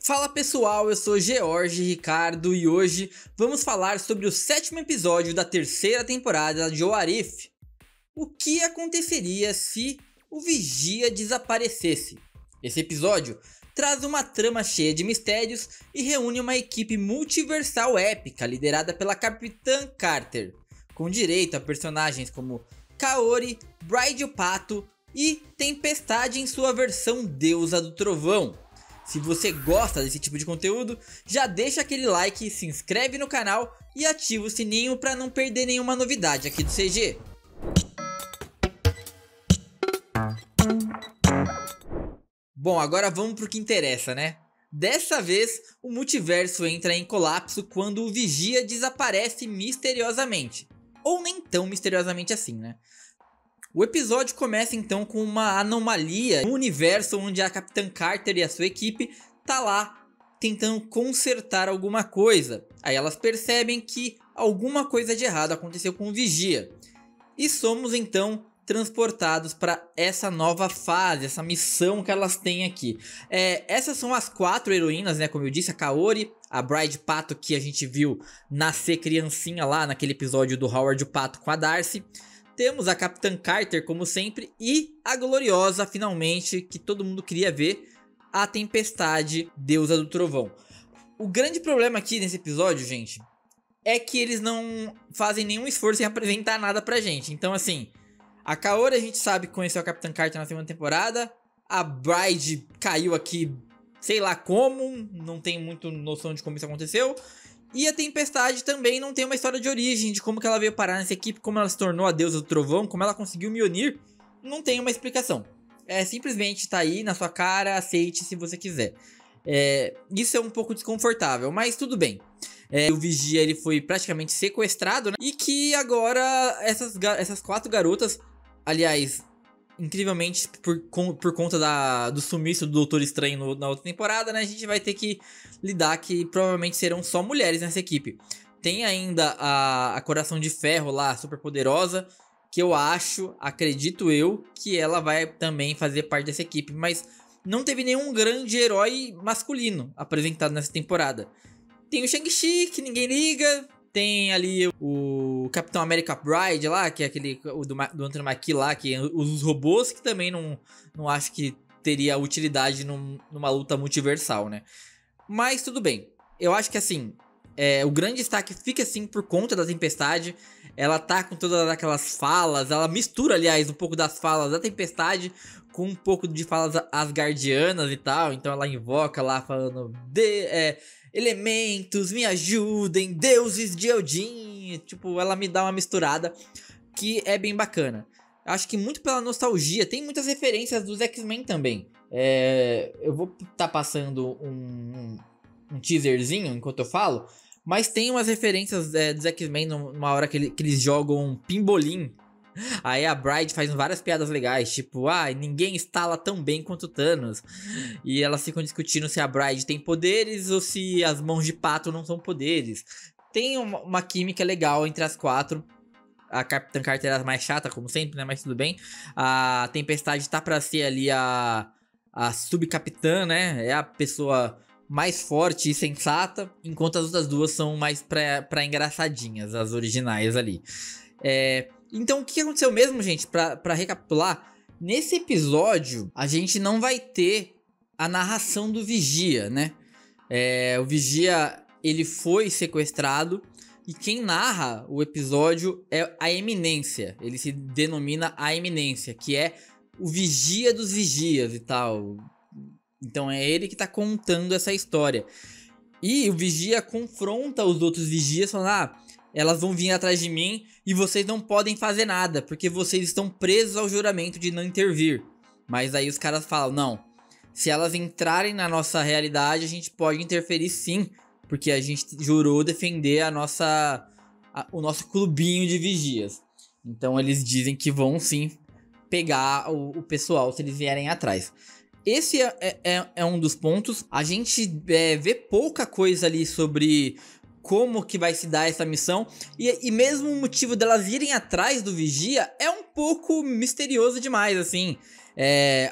Fala pessoal, eu sou George Ricardo e hoje vamos falar sobre o 7º episódio da 3ª temporada de What If. O que aconteceria se o Vigia desaparecesse? Esse episódio traz uma trama cheia de mistérios e reúne uma equipe multiversal épica liderada pela Capitã Carter, com direito a personagens como Kaori, Bride o Pato e Tempestade em sua versão Deusa do Trovão. Se você gosta desse tipo de conteúdo, já deixa aquele like, se inscreve no canal e ativa o sininho para não perder nenhuma novidade aqui do CG. Bom, agora vamos pro que interessa, né? Dessa vez, o multiverso entra em colapso quando o Vigia desaparece misteriosamente. Ou nem tão misteriosamente assim, né? O episódio começa então com uma anomalia no universo onde a Capitã Carter e a sua equipe tá lá tentando consertar alguma coisa. Aí elas percebem que alguma coisa de errado aconteceu com o Vigia. E somos então transportados para essa nova fase, essa missão que elas têm aqui. Essas são as 4 heroínas, né? Como eu disse, a Kaori, a Bride Pato, que a gente viu nascer criancinha lá naquele episódio do Howard o Pato com a Darcy. Temos a Capitã Carter, como sempre, e a gloriosa, finalmente, que todo mundo queria ver, a Tempestade, Deusa do Trovão. O grande problema aqui nesse episódio, gente, é que eles não fazem nenhum esforço em apresentar nada pra gente. Então, assim, a Kaori a gente sabe que conheceu a Capitã Carter na 2ª temporada, a Bride caiu aqui, sei lá como, não tenho muito noção de como isso aconteceu. E a Tempestade também não tem uma história de origem, de como que ela veio parar nessa equipe, como ela se tornou a Deusa do Trovão, como ela conseguiu Mjolnir. Não tem uma explicação. Simplesmente tá aí na sua cara, aceite se você quiser. Isso é um pouco desconfortável, mas tudo bem. O Vigia ele foi praticamente sequestrado, né? E que agora essas 4 garotas, aliás, incrivelmente por conta do sumiço do Doutor Estranho na outra temporada, né? A gente vai ter que lidar que provavelmente serão só mulheres nessa equipe. Tem ainda a Coração de Ferro lá, super poderosa, que eu acredito eu, que ela vai também fazer parte dessa equipe. Mas não teve nenhum grande herói masculino apresentado nessa temporada. Tem o Shang-Chi, que ninguém liga. Tem ali o Capitão America Bride lá, que é aquele do Anthony Mackie lá, que os robôs, que também não acho que teria utilidade numa luta multiversal, né? Mas tudo bem. Eu acho que assim, o grande destaque fica assim por conta da Tempestade. Ela tá com todas aquelas falas, ela mistura, aliás, um pouco das falas da Tempestade com um pouco de falas asgardianas e tal. Então ela invoca lá falando elementos, me ajudem, deuses de Odin. Tipo, ela me dá uma misturada que é bem bacana. Acho que muito pela nostalgia, tem muitas referências dos X-Men também. Eu vou estar passando um teaserzinho enquanto eu falo, mas tem umas referências dos X-Men numa hora que eles jogam pimbolim. Aí a Bride faz várias piadas legais, tipo, ninguém estala tão bem quanto o Thanos. E elas ficam discutindo se a Bride tem poderes ou se as mãos de pato não são poderes. Tem uma química legal entre as 4. A Capitã Carter é a mais chata, como sempre, né? Mas tudo bem. A Tempestade tá pra ser ali a subcapitã, né? É a pessoa mais forte e sensata, enquanto as outras duas são mais pra engraçadinhas, as originais ali. Então o que aconteceu mesmo, gente, pra recapitular, nesse episódio a gente não vai ter a narração do Vigia, né? O Vigia, ele foi sequestrado e quem narra o episódio é a Eminência. Ele se denomina a Eminência, que é o Vigia dos Vigias e tal. Então é ele que tá contando essa história. E o Vigia confronta os outros Vigias falando, elas vão vir atrás de mim e vocês não podem fazer nada, porque vocês estão presos ao juramento de não intervir. Mas aí os caras falam, não, se elas entrarem na nossa realidade, a gente pode interferir sim, porque a gente jurou defender o nosso clubinho de vigias. Então eles dizem que vão sim pegar o pessoal se eles vierem atrás. Esse é um dos pontos. A gente vê pouca coisa ali sobre como que vai se dar essa missão. E mesmo o motivo delas irem atrás do Vigia é um pouco misterioso demais, assim.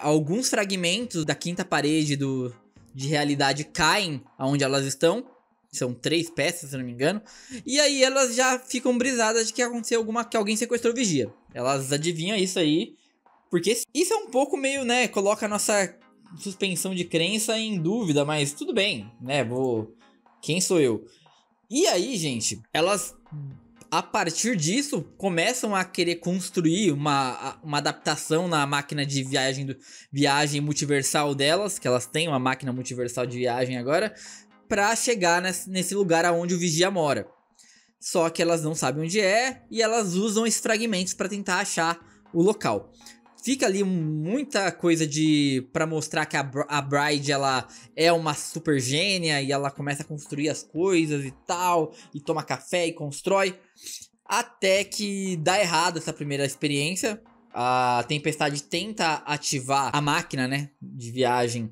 Alguns fragmentos da quinta parede do de realidade caem aonde elas estão. São 3 peças, se não me engano. E aí elas já ficam brisadas de que aconteceu que alguém sequestrou o vigia. Elas adivinham isso aí. Porque isso é um pouco meio, né? Coloca a nossa suspensão de crença em dúvida. Mas tudo bem, né? Quem sou eu? E aí, gente, elas, a partir disso, começam a querer construir uma adaptação na máquina de viagem multiversal delas. Que elas têm uma máquina multiversal de viagem agora. Pra chegar nesse lugar onde o vigia mora. Só que elas não sabem onde é. E elas usam esses fragmentos pra tentar achar o local. Fica ali muita coisa pra mostrar que a Bride, ela é uma super gênia. E ela começa a construir as coisas e tal. E toma café e constrói. Até que dá errado essa primeira experiência. A Tempestade tenta ativar a máquina, né, de viagem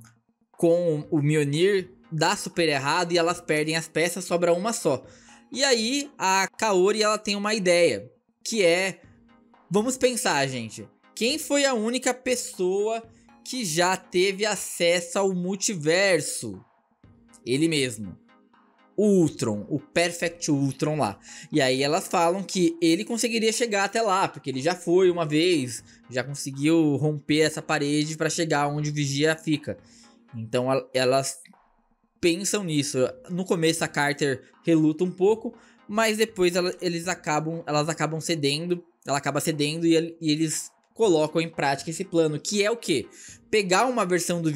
com o Mjolnir. Dá super errado e elas perdem as peças, sobra uma só. E aí a Kaori, ela tem uma ideia, que é... Vamos pensar, gente. Quem foi a única pessoa que já teve acesso ao multiverso? Ele mesmo. O Ultron, o Perfect Ultron lá. E aí elas falam que ele conseguiria chegar até lá, porque ele já foi uma vez, já conseguiu romper essa parede para chegar onde o Vigia fica. Então elas pensam nisso. No começo a Carter reluta um pouco, mas depois elas acabam cedendo. Ela acaba cedendo e eles colocam em prática esse plano, que é o quê? Pegar uma versão do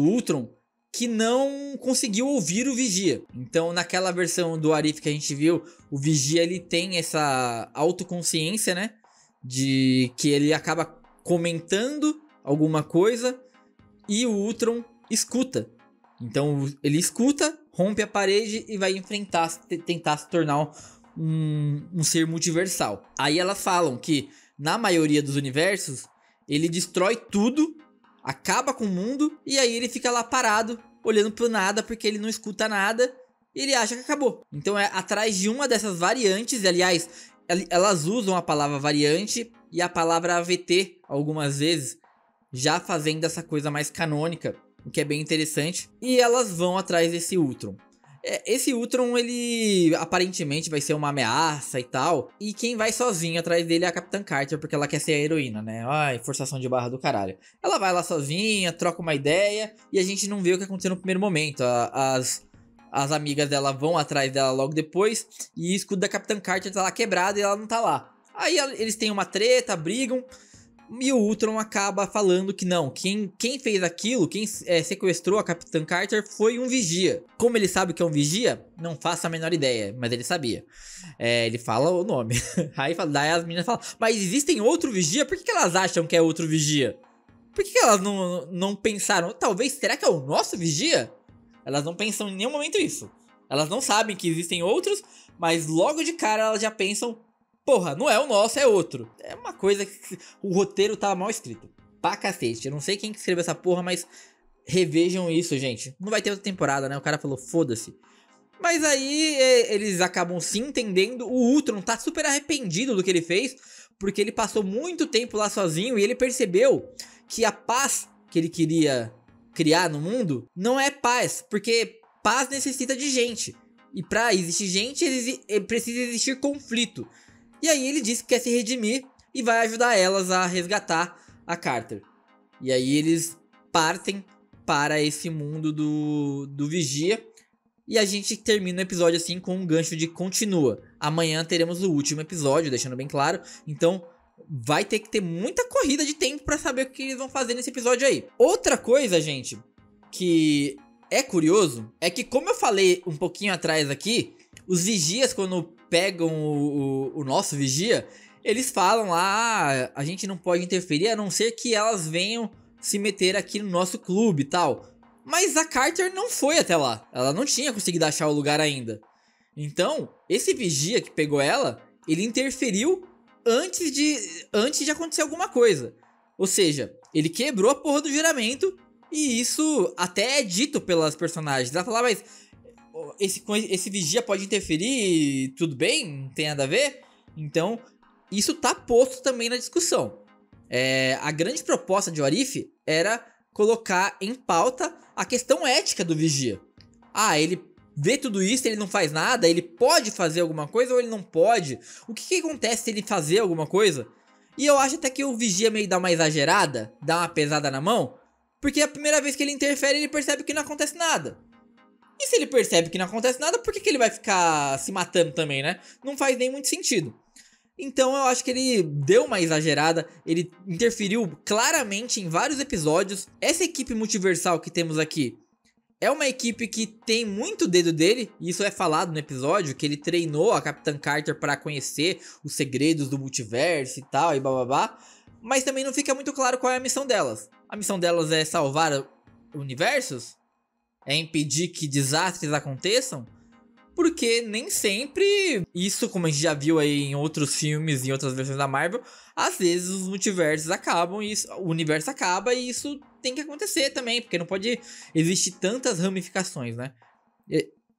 Ultron, que não conseguiu ouvir o Vigia. Então, naquela versão do Arif que a gente viu, o Vigia, ele tem essa autoconsciência, né? De que ele acaba comentando alguma coisa e o Ultron escuta. Então, ele escuta, rompe a parede e vai tentar se tornar um ser multiversal. Aí elas falam que, na maioria dos universos, ele destrói tudo, acaba com o mundo, e aí ele fica lá parado, olhando pro nada, porque ele não escuta nada, e ele acha que acabou. Então é atrás de uma dessas variantes, e, aliás, elas usam a palavra variante e a palavra AVT algumas vezes, já fazendo essa coisa mais canônica, o que é bem interessante, e elas vão atrás desse Ultron. Esse Ultron, ele aparentemente vai ser uma ameaça e tal. E quem vai sozinho atrás dele é a Capitã Carter, porque ela quer ser a heroína, né? Ai, forçação de barra do caralho. Ela vai lá sozinha, troca uma ideia, e a gente não vê o que aconteceu no primeiro momento. As amigas dela vão atrás dela logo depois, e o escudo da Capitã Carter tá lá quebrado e ela não tá lá. Aí eles têm uma treta, brigam, e o Ultron acaba falando que não, quem fez aquilo, quem sequestrou a Capitã Carter foi um vigia. Como ele sabe que é um vigia? Não faço a menor ideia, mas ele sabia. Ele fala o nome. Daí as meninas falam, mas existem outro vigia? Por que elas acham que é outro vigia? Por que elas não pensaram, talvez, será que é o nosso vigia? Elas não pensam em nenhum momento isso. Elas não sabem que existem outros, mas logo de cara elas já pensam, porra, não é o nosso, é outro. É uma coisa que o roteiro tá mal escrito. Pra cacete. Eu não sei quem que escreveu essa porra, mas revejam isso, gente. Não vai ter outra temporada, né? O cara falou, foda-se. Mas aí eles acabam se entendendo. O Ultron tá super arrependido do que ele fez, porque ele passou muito tempo lá sozinho e ele percebeu que a paz que ele queria criar no mundo não é paz, porque paz necessita de gente. E pra existir gente, precisa existir conflito. E aí ele disse que quer se redimir e vai ajudar elas a resgatar a Carter. E aí eles partem para esse mundo do Vigia. E a gente termina o episódio assim com um gancho de continua. Amanhã teremos o último episódio, deixando bem claro. Então vai ter que ter muita corrida de tempo para saber o que eles vão fazer nesse episódio aí. Outra coisa, gente, que é curioso, é que como eu falei um pouquinho atrás aqui, os vigias quando pegam o nosso vigia, eles falam lá, a gente não pode interferir a não ser que elas venham se meter aqui no nosso clube e tal. Mas a Carter não foi até lá, ela não tinha conseguido achar o lugar ainda. Então, esse vigia que pegou ela, ele interferiu antes de acontecer alguma coisa. Ou seja, ele quebrou a porra do juramento, e isso até é dito pelas personagens. Ela fala, mas esse vigia pode interferir, tudo bem, não tem nada a ver. Então, isso tá posto também na discussão. A grande proposta de Orif era colocar em pauta a questão ética do Vigia. Ah, ele vê tudo isso, ele não faz nada, ele pode fazer alguma coisa ou ele não pode? O que acontece se ele fazer alguma coisa? E eu acho até que o Vigia meio dá uma exagerada, dá uma pesada na mão, porque a primeira vez que ele interfere, ele percebe que não acontece nada. E se ele percebe que não acontece nada, por que ele vai ficar se matando também, né? Não faz nem muito sentido. Então eu acho que ele deu uma exagerada, ele interferiu claramente em vários episódios. Essa equipe multiversal que temos aqui é uma equipe que tem muito dedo dele, e isso é falado no episódio, que ele treinou a Capitã Carter para conhecer os segredos do multiverso e tal, e bababá. Mas também não fica muito claro qual é a missão delas. A missão delas é salvar universos? É impedir que desastres aconteçam? Porque nem sempre, isso como a gente já viu aí em outros filmes, em outras versões da Marvel, às vezes os multiversos acabam, e o universo acaba e isso tem que acontecer também, porque não pode existir tantas ramificações, né?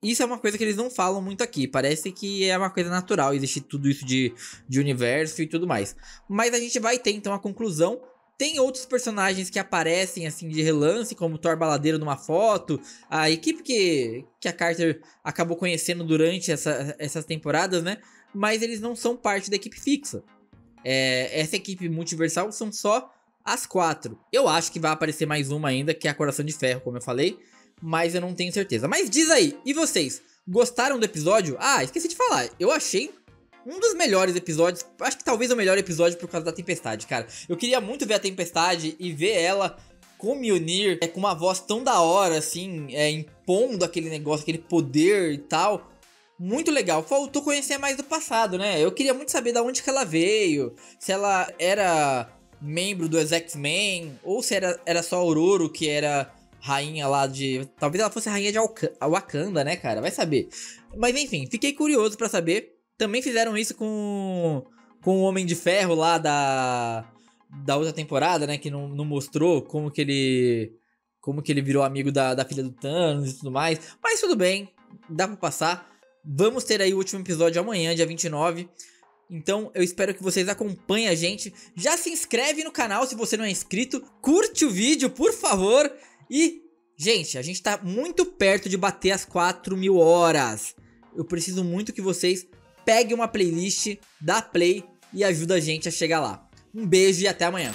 Isso é uma coisa que eles não falam muito aqui, parece que é uma coisa natural existir tudo isso de universo e tudo mais. Mas a gente vai ter então a conclusão. Tem outros personagens que aparecem assim de relance, como o Thor Baladeiro numa foto. A equipe que a Carter acabou conhecendo durante essas temporadas, né? Mas eles não são parte da equipe fixa. Essa equipe multiversal são só as 4. Eu acho que vai aparecer mais uma ainda, que é a Coração de Ferro, como eu falei. Mas eu não tenho certeza. Mas diz aí, e vocês? Gostaram do episódio? Ah, esqueci de falar. Eu achei um dos melhores episódios, acho que talvez o melhor episódio por causa da Tempestade, cara. Eu queria muito ver a Tempestade e ver ela com o Mjolnir, com uma voz tão da hora, assim, impondo aquele negócio, aquele poder e tal. Muito legal. Faltou conhecer mais do passado, né? Eu queria muito saber de onde que ela veio, se ela era membro dos X-Men, ou se era só a Ororo, que era rainha lá de... Talvez ela fosse a rainha de Wakanda, né, cara? Vai saber. Mas enfim, fiquei curioso pra saber. Também fizeram isso com o Homem de Ferro lá da outra temporada, né? Que não mostrou como que ele virou amigo da filha do Thanos e tudo mais. Mas tudo bem, dá pra passar. Vamos ter aí o último episódio amanhã, dia 29. Então eu espero que vocês acompanhem a gente. Já se inscreve no canal se você não é inscrito. Curte o vídeo, por favor. E, gente, a gente tá muito perto de bater as 4.000 horas. Eu preciso muito que vocês... pegue uma playlist, dá play e ajuda a gente a chegar lá. Um beijo e até amanhã.